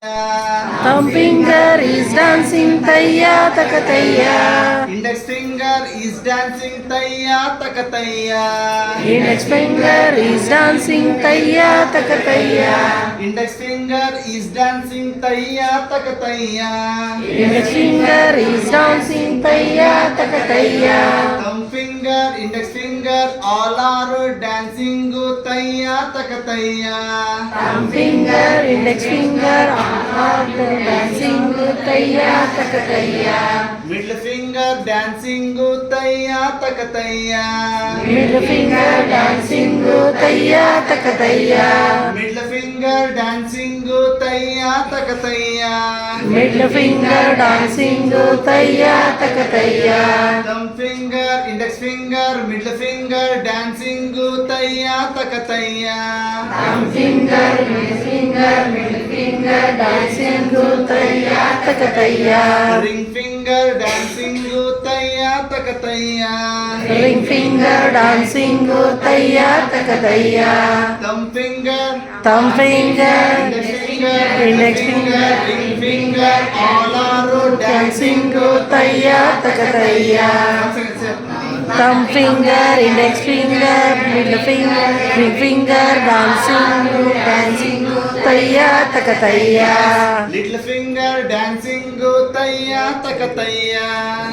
Thumb finger is dancing tayya takatayya. Index finger is dancing tayya takatayya. Index finger is dancing tayya takatayya. Index finger is dancing tayya takatayya. Index finger is dancing tayya takatayya. Thumb finger, index finger, all are dancing tayya takatayya. Thumb finger, index finger, all dancing tayya takatayya. Middle finger dancing tayya takatayya. Middle finger dancing tayya takatayya. Middle finger dancing tayya takatayya. Middle finger dancing tayya takatayya. Thumb finger, index finger, middle finger dancing tayya takatayya. Thumb finger, middle finger dancing tayya takatayya. Ring finger dancing tayya takatayya. Ring finger dancing tayya takatayya. Thumb finger, Thumb finger, index finger, ring finger, all are dancing tayya takatayya. Thumb finger, index finger, middle finger, ring finger dancing tayya takatayya. Little finger dancing tayya takatayya.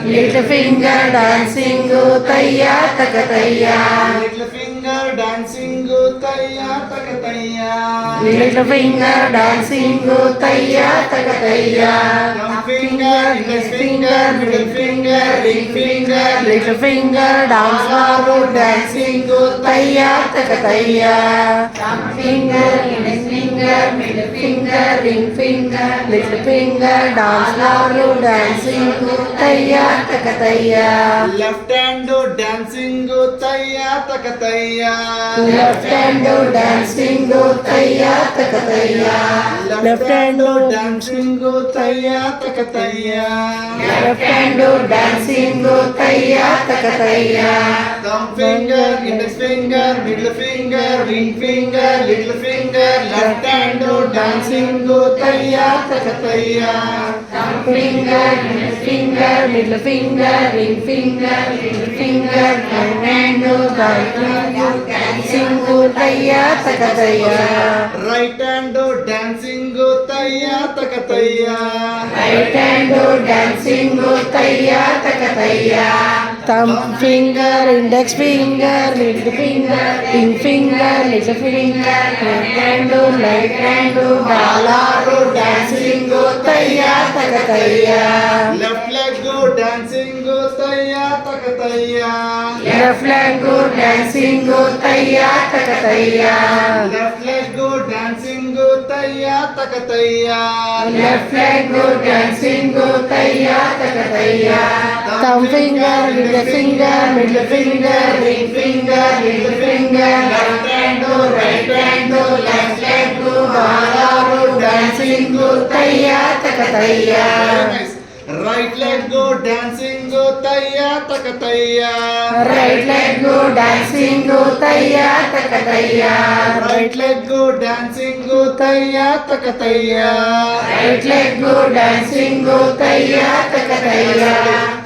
Little finger dancing tayya takatayya. Little finger dancing tayya takatayya. Little finger dancing tayya takatayya. Thumb finger, index finger, middle finger, ring finger, Little finger dancing tayya takatayya. Thumb finger, index finger, middle finger, ring finger, little finger dancing tayya takatayya. left hand dancing tayya takatayya. Left hand dancing tayya takatayya. Left hand dancing tayya takatayya. Left hand dancing tayya takatayya. Thumb finger, index finger, middle finger, ring finger, little finger, left hand dancing tayya takatayya. Thumb finger, index finger, middle finger, ring finger, little finger, left hand dancing tayya takatayya. Right hand dancing tayya takatayya. Right hand dancing tayya takatayya. Thumb finger, index finger, middle finger, ring finger, little finger, right hand, all are dancing tayya takatayya. Left leg dancing tayya takatayya. Left leg dancing tayya takatayya. Left leg dancing tayya takatayya. Left leg dancing tayya takatayya. Thumb finger, middle finger, ring finger, little finger, Left hand right hand, left leg, all are dancing tayya takatayya. Very nice. Right leg dancing tayya takatayya. Right leg dancing tayya takatayya. Right leg dancing tayya takatayya. Right leg dancing tayya takatayya.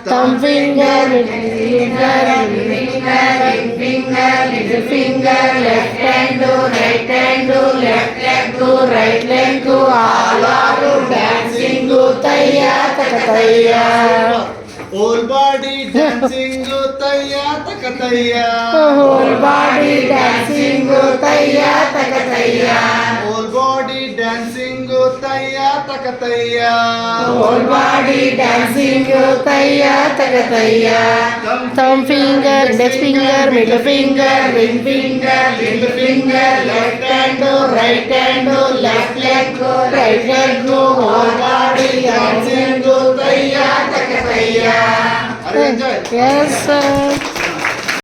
Thumb finger, middle finger, ring finger, little finger, left hand, right hand, left leg, right leg, all are dancing tayya takatayya. Whole body dancing tayya takatayya. Whole body dancing tayya takatayya. Whole body dancing tayya takatayya. Whole body dancing tayya takatayya. Thumb finger, index finger, middle finger, ring finger, little finger, left hand, right hand, left leg, right leg, whole body dancing tayya takatayya. Are you enjoy? Yes, sir.